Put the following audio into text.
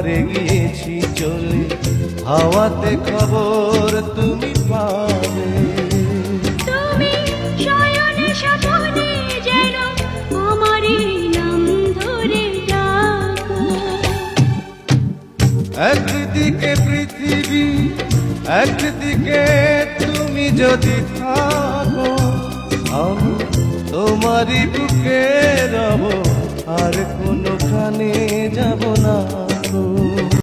পরে গিয়েছি চলে, হাওয়াতে খবর তুমি পাবে। তুমি শয়নে স্বপনে যেন আমারই নাম ধরে ডাকো। একদিকে পৃথিবী, একদিকে তুমি যদি থাকো, আমি তোমারই বুকে রব, আর কোনোখানে যাব না।